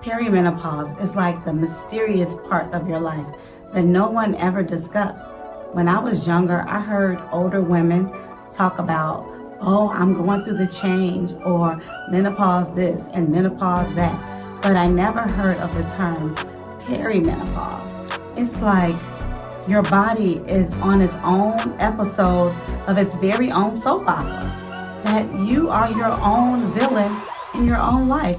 Perimenopause is like the mysterious part of your life that no one ever discussed. When I was younger, I heard older women talk about, oh, I'm going through the change, or menopause this and menopause that. But I never heard of the term perimenopause. It's like your body is on its own episode of its very own soap opera, that you are your own villain in your own life.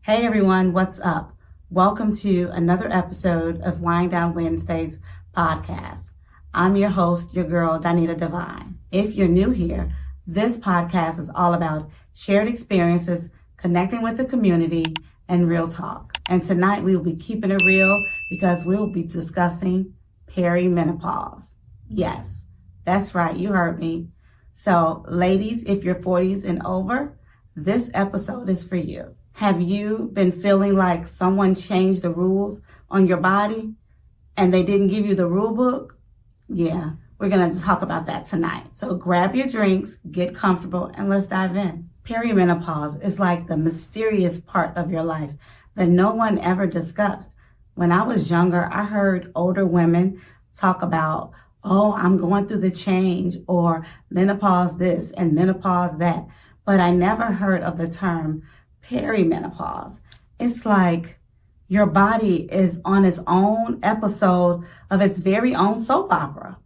Hey everyone, what's up? Welcome to another episode of Wind Down Wednesdays podcast. I'm your host, your girl, Donita Divine. If you're new here, this podcast is all about shared experiences, connecting with the community, and real talk. And tonight we will be keeping it real because we will be discussing perimenopause. Yes, that's right, you heard me. So ladies, if you're 40s and over, this episode is for you. Have you been feeling like someone changed the rules on your body and they didn't give you the rule book? Yeah, we're going to talk about that tonight. So grab your drinks, get comfortable, and let's dive in. Perimenopause is like the mysterious part of your life that no one ever discussed. When I was younger, I heard older women talk about, oh, I'm going through the change, or menopause this and menopause that. But I never heard of the term perimenopause. It's like your body is on its own episode of its very own soap opera.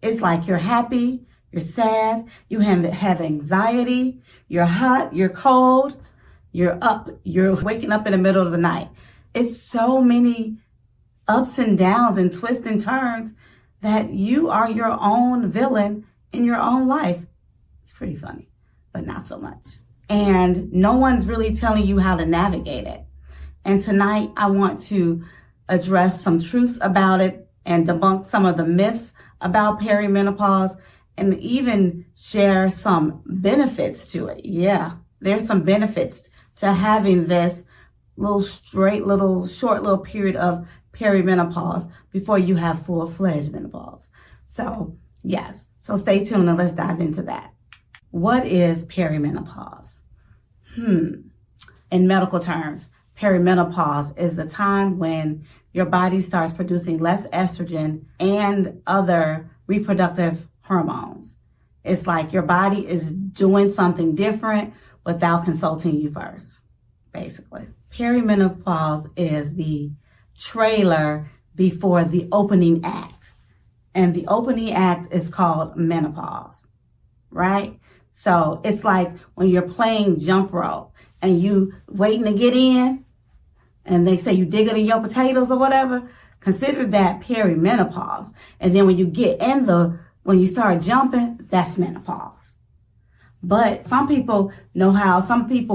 It's like you're happy, you're sad, you have anxiety, you're hot, you're cold, you're up, you're waking up in the middle of the night. It's so many ups and downs and twists and turns that you are your own villain in your own life. It's pretty funny, but not so much. And no one's really telling you how to navigate it. And tonight I want to address some truths about it and debunk some of the myths about perimenopause and even share some benefits to it. Yeah, there's some benefits to having this short little period of perimenopause before you have full-fledged menopause. So yes, so stay tuned and let's dive into that. What is perimenopause? In medical terms, perimenopause is the time when your body starts producing less estrogen and other reproductive hormones. It's like your body is doing something different without consulting you first, basically. Perimenopause is the trailer before the opening act. And the opening act is called menopause, right? So it's like when you're playing jump rope and you waiting to get in and they say you digging in your potatoes or whatever, consider that perimenopause. And then when you get when you start jumping, that's menopause. But some people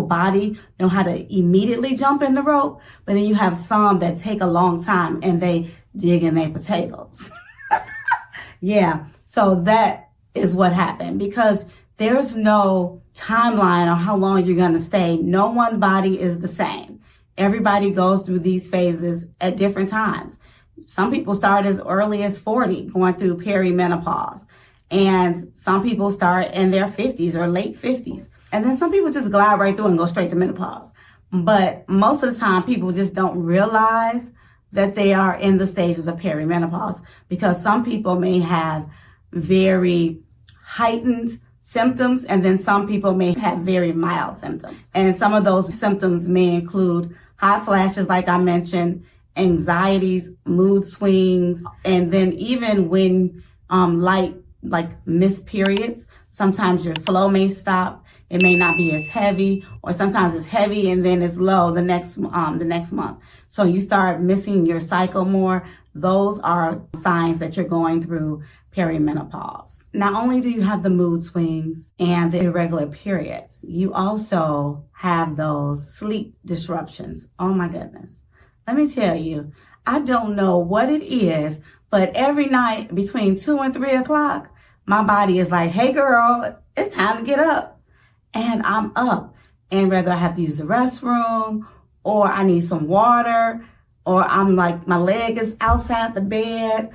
body know how to immediately jump in the rope, but then you have some that take a long time and they dig in their potatoes. Yeah, so that is what happened because there's no timeline on how long you're going to stay. No one body is the same. Everybody goes through these phases at different times. Some people start as early as 40 going through perimenopause. And some people start in their 50s or late 50s. And then some people just glide right through and go straight to menopause. But most of the time, people just don't realize that they are in the stages of perimenopause because some people may have very heightened symptoms, and then some people may have very mild symptoms. And some of those symptoms may include hot flashes, like I mentioned, anxieties, mood swings, and then even when missed periods, sometimes your flow may stop. It may not be as heavy, or sometimes it's heavy and then it's low the next month. So you start missing your cycle more. Those are signs that you're going through perimenopause. Not only do you have the mood swings and the irregular periods, you also have those sleep disruptions. Oh my goodness. Let me tell you, I don't know what it is, but every night between 2 and 3 o'clock, my body is like, hey girl, it's time to get up. and I'm up. And whether I have to use the restroom or I need some water or I'm like, my leg is outside the bed.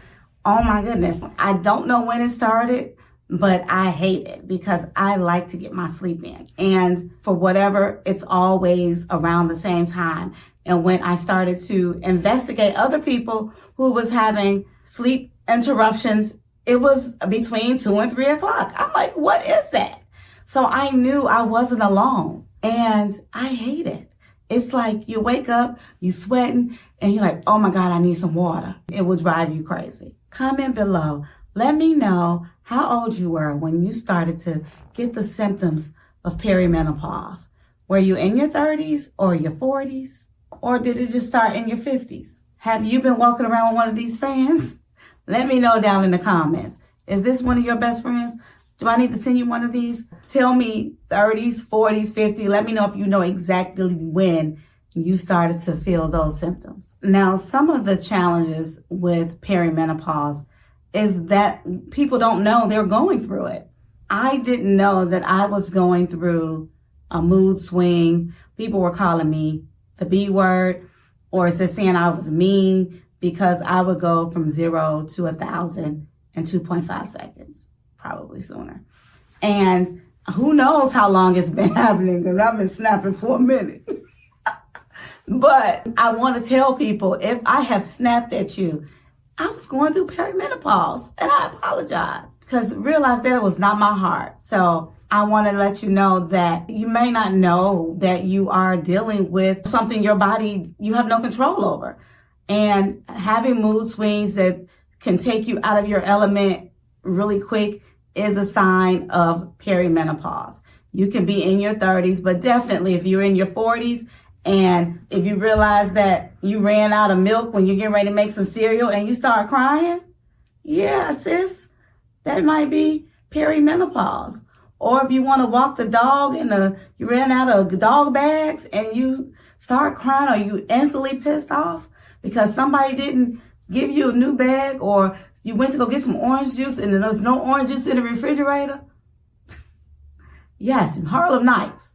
Oh my goodness. I don't know when it started, but I hate it because I like to get my sleep in. And for whatever, it's always around the same time. And when I started to investigate other people who was having sleep interruptions, it was between 2 and 3 o'clock. I'm like, what is that? So I knew I wasn't alone, and I hate it. It's like you wake up, you sweating, and you're like, oh my God, I need some water. It will drive you crazy. Comment below. Let me know how old you were when you started to get the symptoms of perimenopause. Were you in your 30s or your 40s? Or did it just start in your 50s? Have you been walking around with one of these fans? Let me know down in the comments. Is this one of your best friends? Do I need to send you one of these? Tell me 30s, 40s, 50s. Let me know if you know exactly when you started to feel those symptoms. Now, some of the challenges with perimenopause is that people don't know they're going through it. I didn't know that I was going through a mood swing. People were calling me the B word, or just saying I was mean because I would go from 0 to 1,000 in 2.5 seconds. Probably sooner. And who knows how long it's been happening because I've been snapping for a minute. But I want to tell people, if I have snapped at you, I was going through perimenopause and I apologize because realized that it was not my heart. So I want to let you know that you may not know that you are dealing with something your body, you have no control over. And having mood swings that can take you out of your element really quick is a sign of perimenopause. You can be in your 30s, but definitely if you're in your 40s and if you realize that you ran out of milk when you're getting ready to make some cereal and you start crying, yeah, sis, that might be perimenopause. Or if you want to walk the dog and you ran out of dog bags and you start crying, or you instantly pissed off because somebody didn't give you a new bag, or you went to go get some orange juice and there's no orange juice in the refrigerator. Yes, Harlem Nights.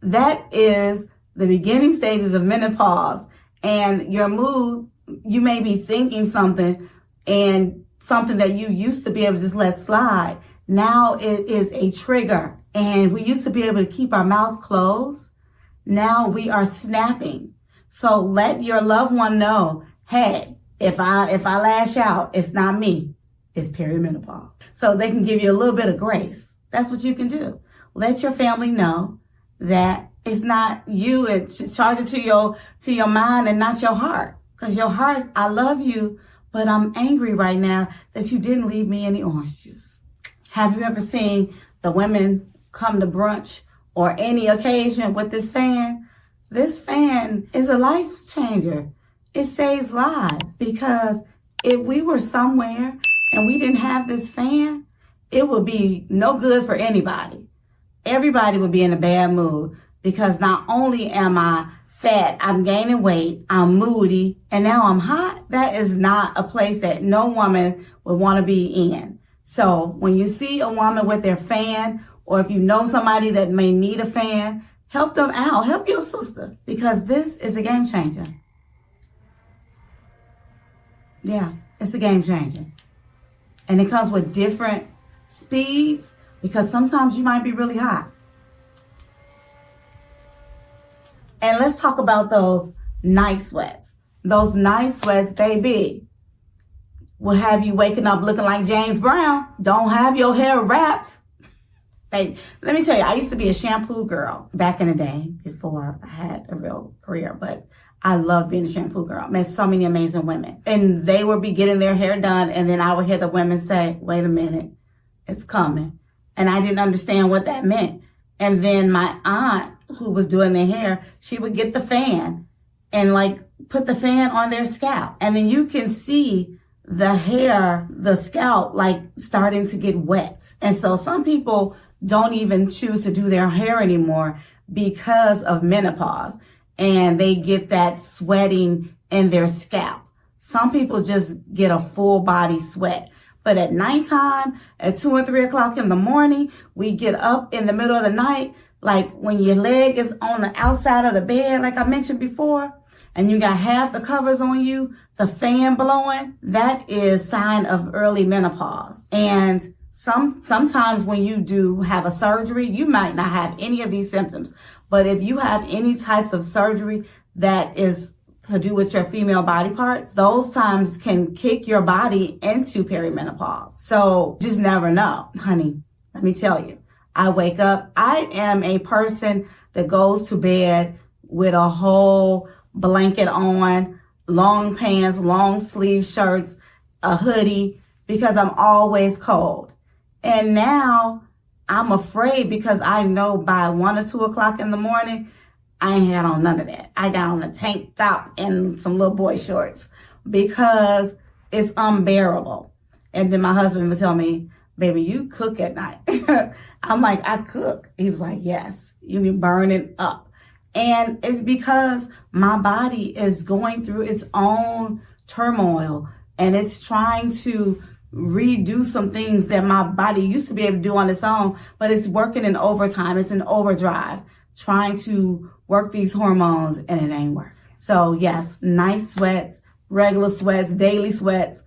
That is the beginning stages of menopause. And your mood, you may be thinking something, and something that you used to be able to just let slide. Now it is a trigger. And we used to be able to keep our mouth closed. Now we are snapping. So let your loved one know, hey, if I lash out, it's not me, it's perimenopause. So they can give you a little bit of grace. That's what you can do. Let your family know that it's not you. Charge it to your mind and not your heart. Because your heart, I love you, but I'm angry right now that you didn't leave me any orange juice. Have you ever seen the women come to brunch or any occasion with this fan? This fan is a life changer. It saves lives, because if we were somewhere and we didn't have this fan, it would be no good for anybody. Everybody would be in a bad mood, because not only am I fat, I'm gaining weight, I'm moody, and now I'm hot. That is not a place that no woman would want to be in. So when you see a woman with their fan, or if you know somebody that may need a fan, help them out. Help your sister, because this is a game changer. Yeah, it's a game changer. And it comes with different speeds, because sometimes you might be really hot. And let's talk about those night sweats. Those night sweats, baby, will have you waking up looking like James Brown. Don't have your hair wrapped. Baby, let me tell you, I used to be a shampoo girl back in the day before I had a real career, but I love being a shampoo girl. I met so many amazing women, and they would be getting their hair done, and then I would hear the women say, wait a minute, it's coming. And I didn't understand what that meant. And then my aunt, who was doing their hair, she would get the fan and like put the fan on their scalp. And then you can see the hair, the scalp, like starting to get wet. And so some people don't even choose to do their hair anymore because of menopause. And they get that sweating in their scalp. Some people just get a full body sweat. But at nighttime, at 2 or 3 o'clock in the morning, we get up in the middle of the night, like when your leg is on the outside of the bed, like I mentioned before, and you got half the covers on you, the fan blowing, that is sign of early menopause. And sometimes when you do have a surgery, you might not have any of these symptoms. But if you have any types of surgery that is to do with your female body parts, those times can kick your body into perimenopause. So just never know, honey. Let me tell you, I wake up, I am a person that goes to bed with a whole blanket on, long pants, long sleeve shirts, a hoodie, because I'm always cold. And now I'm afraid because I know by 1 or 2 o'clock in the morning, I ain't had on none of that. I got on a tank top and some little boy shorts because it's unbearable. And then my husband would tell me, baby, you cook at night. I'm like, I cook. He was like, yes, you be burning up. And it's because my body is going through its own turmoil and it's trying to redo some things that my body used to be able to do on its own, but it's working in overtime. It's in overdrive, trying to work these hormones, and it ain't working. So yes, night sweats, regular sweats, daily sweats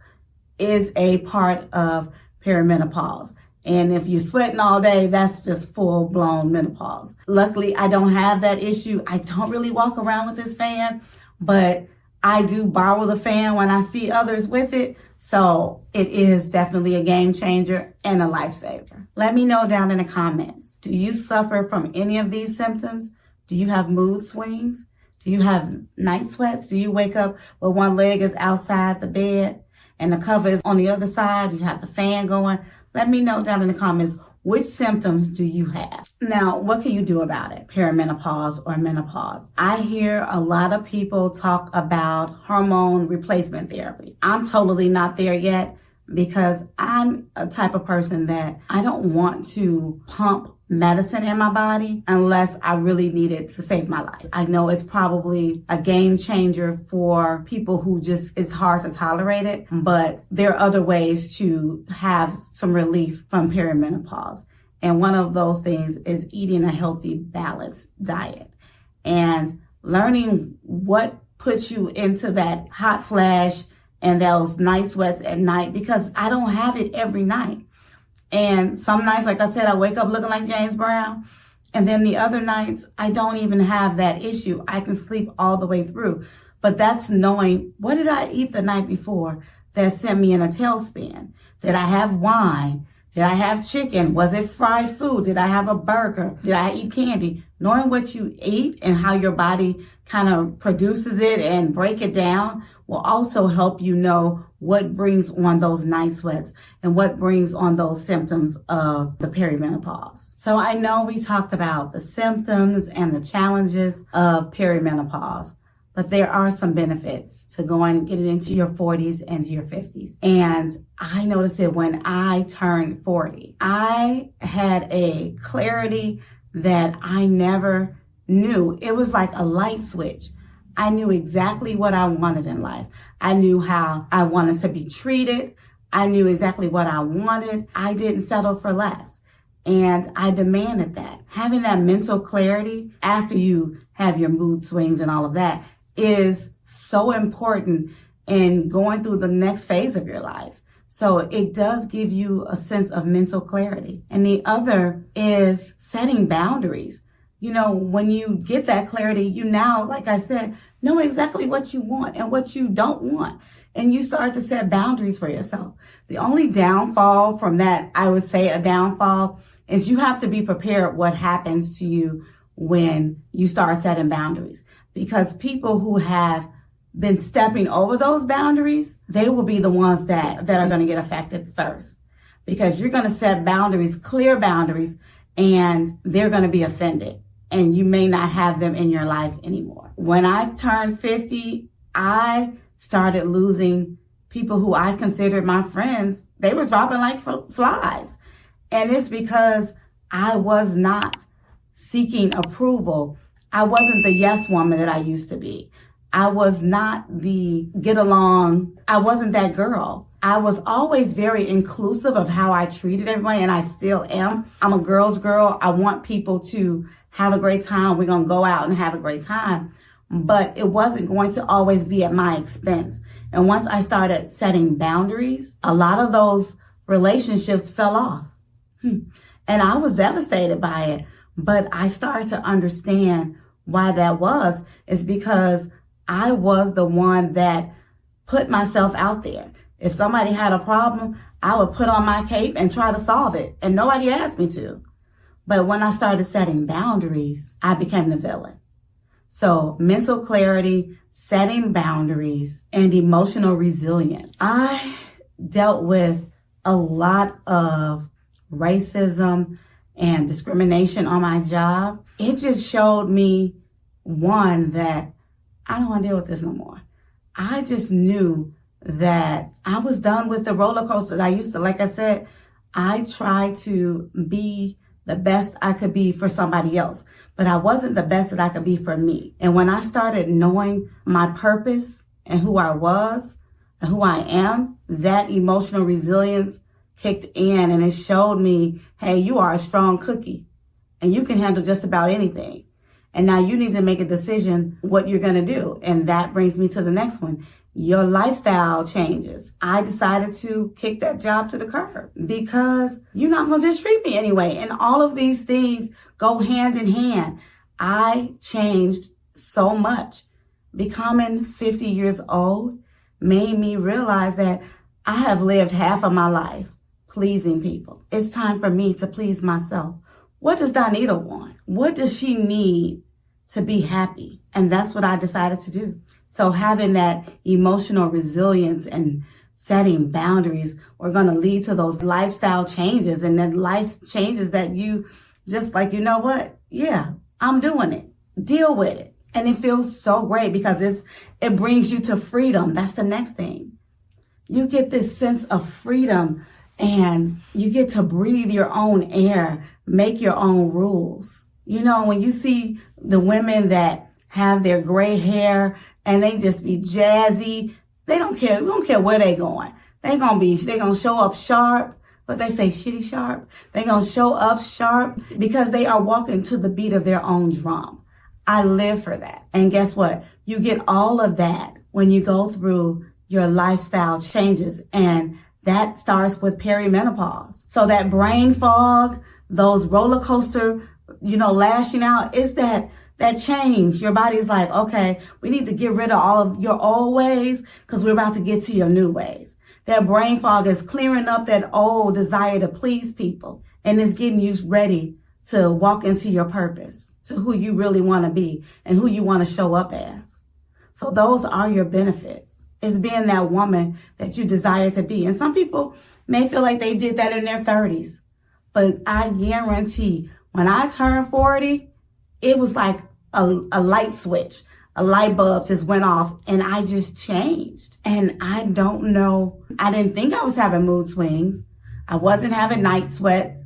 is a part of perimenopause. And if you're sweating all day, that's just full-blown menopause. Luckily, I don't have that issue. I don't really walk around with this fan, but I do borrow the fan when I see others with it. So it is definitely a game changer and a lifesaver. Let me know down in the comments. Do you suffer from any of these symptoms? Do you have mood swings? Do you have night sweats? Do you wake up with one leg is outside the bed and the cover is on the other side? You have the fan going? Let me know down in the comments, which symptoms do you have? Now, what can you do about it? Perimenopause or menopause. I hear a lot of people talk about hormone replacement therapy. I'm totally not there yet because I'm a type of person that I don't want to pump medicine in my body unless I really need it to save my life. I know it's probably a game changer for people who just, it's hard to tolerate it, but there are other ways to have some relief from perimenopause. And one of those things is eating a healthy, balanced diet and learning what puts you into that hot flash and those night sweats at night, because I don't have it every night. And some nights, like I said, I wake up looking like James Brown. And then the other nights, I don't even have that issue. I can sleep all the way through. But that's knowing, what did I eat the night before that sent me in a tailspin? Did I have wine? Did I have chicken? Was it fried food? Did I have a burger? Did I eat candy? Knowing what you eat and how your body kind of produces it and break it down will also help you know what brings on those night sweats and what brings on those symptoms of the perimenopause. So I know we talked about the symptoms and the challenges of perimenopause, but there are some benefits to going and getting into your 40s and your 50s. And I noticed it when I turned 40. I had a clarity that I never knew. It was like a light switch. I knew exactly what I wanted in life. I knew how I wanted to be treated. I knew exactly what I wanted. I didn't settle for less. And I demanded that. Having that mental clarity after you have your mood swings and all of that is so important in going through the next phase of your life. So it does give you a sense of mental clarity. And the other is setting boundaries. You know, when you get that clarity, you now, like I said, know exactly what you want and what you don't want. And you start to set boundaries for yourself. The only downfall from that, I would say a downfall, is you have to be prepared what happens to you when you start setting boundaries. Because people who have been stepping over those boundaries, they will be the ones that are going to get affected first. Because you're going to set boundaries, clear boundaries, and they're going to be offended. And you may not have them in your life anymore. When I turned 50, I started losing people who I considered my friends. They were dropping like flies. And it's because I was not seeking approval. I wasn't the yes woman that I used to be. I was not the get along. I wasn't that girl. I was always very inclusive of how I treated everyone, and I still am. I'm a girl's girl. I want people to have a great time. We're going to go out and have a great time. But it wasn't going to always be at my expense. And once I started setting boundaries, a lot of those relationships fell off. And I was devastated by it. But I started to understand why that was. It's because I was the one that put myself out there. If somebody had a problem, I would put on my cape and try to solve it. And nobody asked me to. But when I started setting boundaries, I became the villain. So mental clarity, setting boundaries, and emotional resilience. I dealt with a lot of racism and discrimination on my job. It just showed me, one, that I don't want to deal with this no more. I just knew that I was done with the roller coasters. Like I said, I tried to be the best I could be for somebody else, but I wasn't the best that I could be for me. And when I started knowing my purpose and who I was and who I am, that emotional resilience kicked in, and it showed me, hey, you are a strong cookie and you can handle just about anything. And now you need to make a decision what you're going to do. And that brings me to the next one. Your lifestyle changes. I decided to kick that job to the curb because you're not going to just treat me anyway. And all of these things go hand in hand. I changed so much. Becoming 50 years old made me realize that I have lived half of my life pleasing people. It's time for me to please myself. What does Donita want? What does she need to be happy? And that's what I decided to do. So having that emotional resilience and setting boundaries are going to lead to those lifestyle changes, and then life changes that you just like, you know what? Yeah, I'm doing it. Deal with it. And it feels so great because it brings you to freedom. That's the next thing. You get this sense of freedom and you get to breathe your own air, make your own rules. You know, when you see the women that have their gray hair and they just be jazzy, they don't care. We don't care where they going. They gonna show up sharp, but they say shitty sharp. They gonna show up sharp because they are walking to the beat of their own drum. I live for that. And guess what? You get all of that when you go through your lifestyle changes, and that starts with perimenopause. So that brain fog, those roller coaster, lashing out, is that change. Your body's like, okay, we need to get rid of all of your old ways because we're about to get to your new ways. That brain fog is clearing up that old desire to please people, and it's getting you ready to walk into your purpose, to who you really want to be and who you want to show up as. So those are your benefits. It's being that woman that you desire to be. And some people may feel like they did that in their 30s, but I guarantee when I turned 40, it was like a light switch, a light bulb just went off, and I just changed. And I don't know, I didn't think I was having mood swings. I wasn't having night sweats.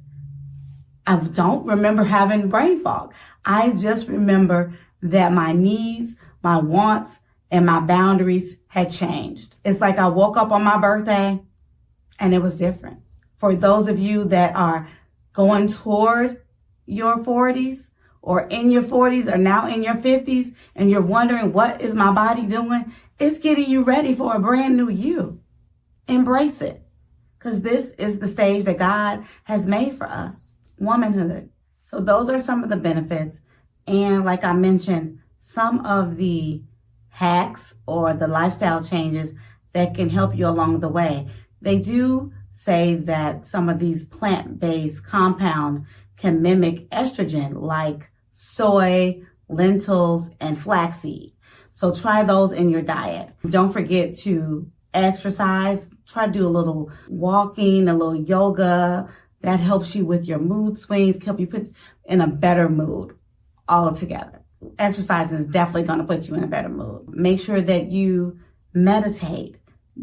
I don't remember having brain fog. I just remember that my needs, my wants, and my boundaries had changed. It's like I woke up on my birthday and it was different. For those of you that are going toward your 40s or in your 40s or now in your 50s and you're wondering, what is my body doing? It's getting you ready for a brand new you. Embrace it, because this is the stage that God has made for us, womanhood. So those are some of the benefits. And like I mentioned, some of the hacks or the lifestyle changes that can help you along the way. They do say that some of these plant-based compounds can mimic estrogen, like soy, lentils, and flaxseed. So try those in your diet. Don't forget to exercise. Try to do a little walking, a little yoga. That helps you with your mood swings, help you put in a better mood altogether. Exercise is definitely going to put you in a better mood. Make sure that you meditate.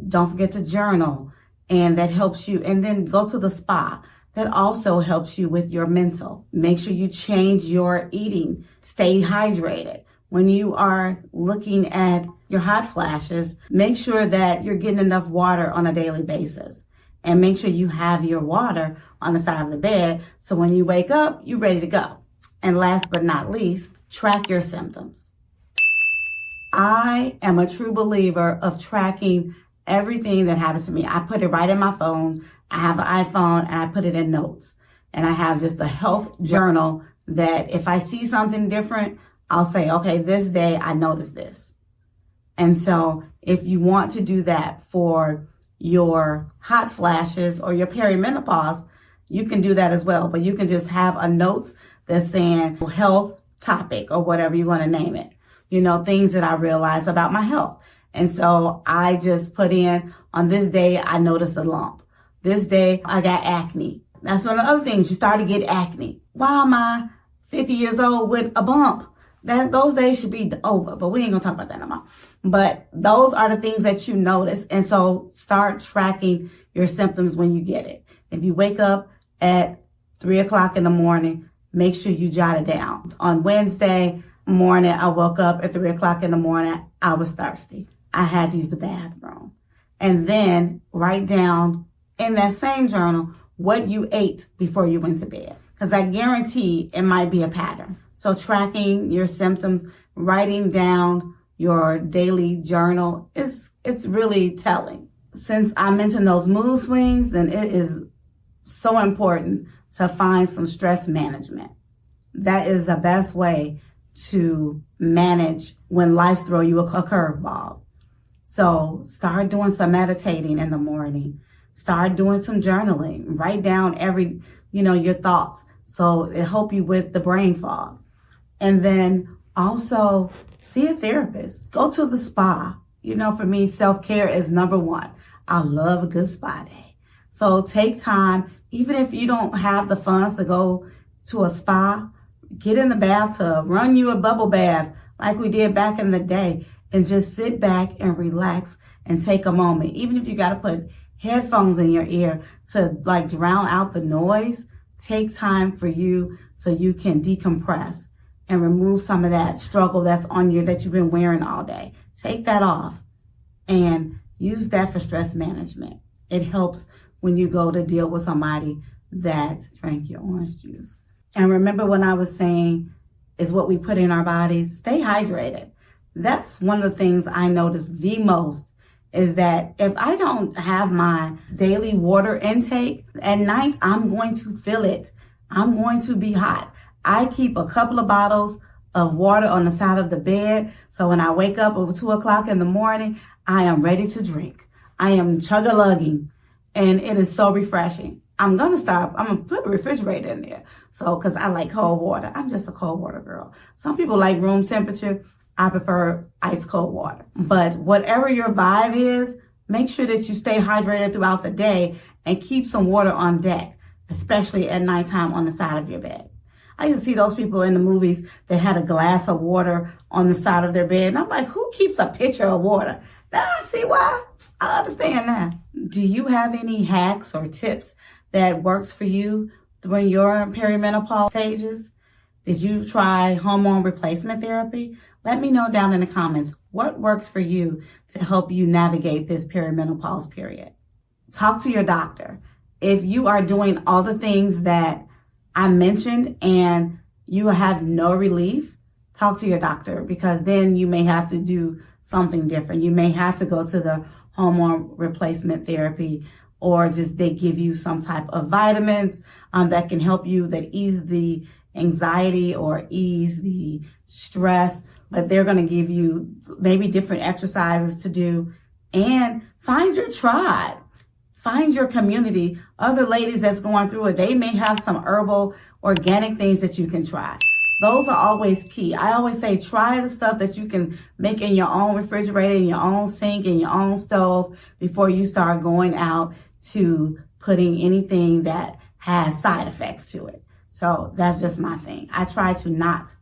Don't forget to journal, and that helps you. And then go to the spa. That also helps you with your mental. Make sure you change your eating. Stay hydrated. when you are looking at your hot flashes, make sure that you're getting enough water on a daily basis. And make sure you have your water on the side of the bed so when you wake up, you're ready to go. And last but not least, track your symptoms. I am a true believer of tracking everything that happens to me. I put it right in my phone. I have an iPhone and I put it in notes. And I have just a health journal that if I see something different, I'll say, okay, this day I noticed this. And so if you want to do that for your hot flashes or your perimenopause, you can do that as well. But you can just have a note that's saying health topic or whatever you want to name it. Things that I realized about my health. And so I just put in, on this day, I noticed a lump. This day, I got acne. That's one of the other things. You start to get acne. Why am I 50 years old with a bump? Those days should be over, but we ain't gonna talk about that no more. But those are the things that you notice. And so start tracking your symptoms when you get it. If you wake up at 3:00 in the morning, make sure you jot it down. On Wednesday morning, I woke up at 3:00 in the morning. I was thirsty. I had to use the bathroom. And then write down in that same journal what you ate before you went to bed. Because I guarantee it might be a pattern. So tracking your symptoms, writing down your daily journal, it's really telling. Since I mentioned those mood swings, then it is so important to find some stress management. That is the best way to manage when life throws you a curveball. So start doing some meditating in the morning. Start doing some journaling. Write down your thoughts. So it help you with the brain fog. And then also see a therapist. Go to the spa. For me, self-care is number one. I love a good spa day. So take time, even if you don't have the funds to go to a spa, get in the bathtub, run you a bubble bath like we did back in the day, and just sit back and relax and take a moment. Even if you got to put headphones in your ear to drown out the noise, take time for you so you can decompress and remove some of that struggle that's on you that you've been wearing all day. Take that off and use that for stress management. It helps when you go to deal with somebody that drank your orange juice. And remember when I was saying is what we put in our bodies, stay hydrated. That's one of the things I notice the most is that if I don't have my daily water intake at night, I'm going to feel it. I'm going to be hot. I keep a couple of bottles of water on the side of the bed. So when I wake up over 2:00 in the morning, I am ready to drink. I am chug-a-lugging and it is so refreshing. I'm going to put a refrigerator in there. So, cause I like cold water. I'm just a cold water girl. Some people like room temperature. I prefer ice cold water. But whatever your vibe is, make sure that you stay hydrated throughout the day and keep some water on deck, especially at nighttime on the side of your bed. I used to see those people in the movies that had a glass of water on the side of their bed. And I'm like, who keeps a pitcher of water? Now I see why. I understand that. Do you have any hacks or tips that works for you during your perimenopause stages? Did you try hormone replacement therapy? Let me know down in the comments what works for you to help you navigate this perimenopause period. Talk to your doctor. If you are doing all the things that I mentioned and you have no relief, talk to your doctor because then you may have to do something different. You may have to go to the hormone replacement therapy or just they give you some type of vitamins that can help you that ease the anxiety or ease the stress, but they're going to give you maybe different exercises to do and find your tribe. Find your community, other ladies that's going through it. They may have some herbal, organic things that you can try. Those are always key. I always say try the stuff that you can make in your own refrigerator, in your own sink, in your own stove before you start going out to putting anything that has side effects to it. So that's just my thing. I try to not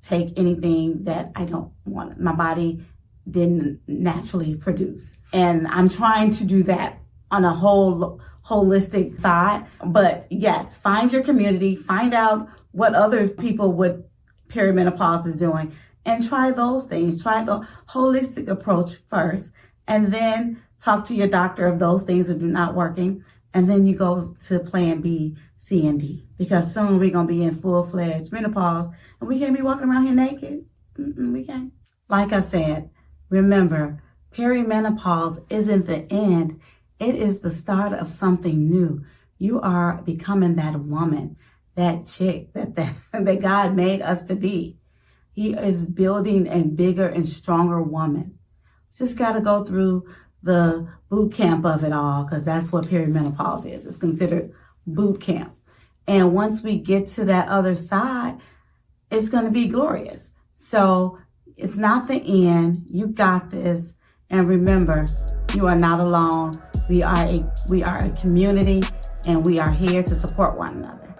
take anything that I don't want. My body didn't naturally produce. And I'm trying to do that on a whole holistic side. But yes, find your community, find out what other people with perimenopause is doing, and try those things. Try the holistic approach first, and then talk to your doctor if those things are not working. And then you go to plan B, C, and D. Because soon we're going to be in full-fledged menopause, and we can't be walking around here naked. We can't. Like I said, remember, perimenopause isn't the end. It is the start of something new. You are becoming that woman, that chick that God made us to be. He is building a bigger and stronger woman. Just got to go through the boot camp of it all, because that's what perimenopause is. It's considered boot camp. And once we get to that other side, it's going to be glorious. So it's not the end. You got this. And remember, you are not alone. We are a community, and we are here to support one another.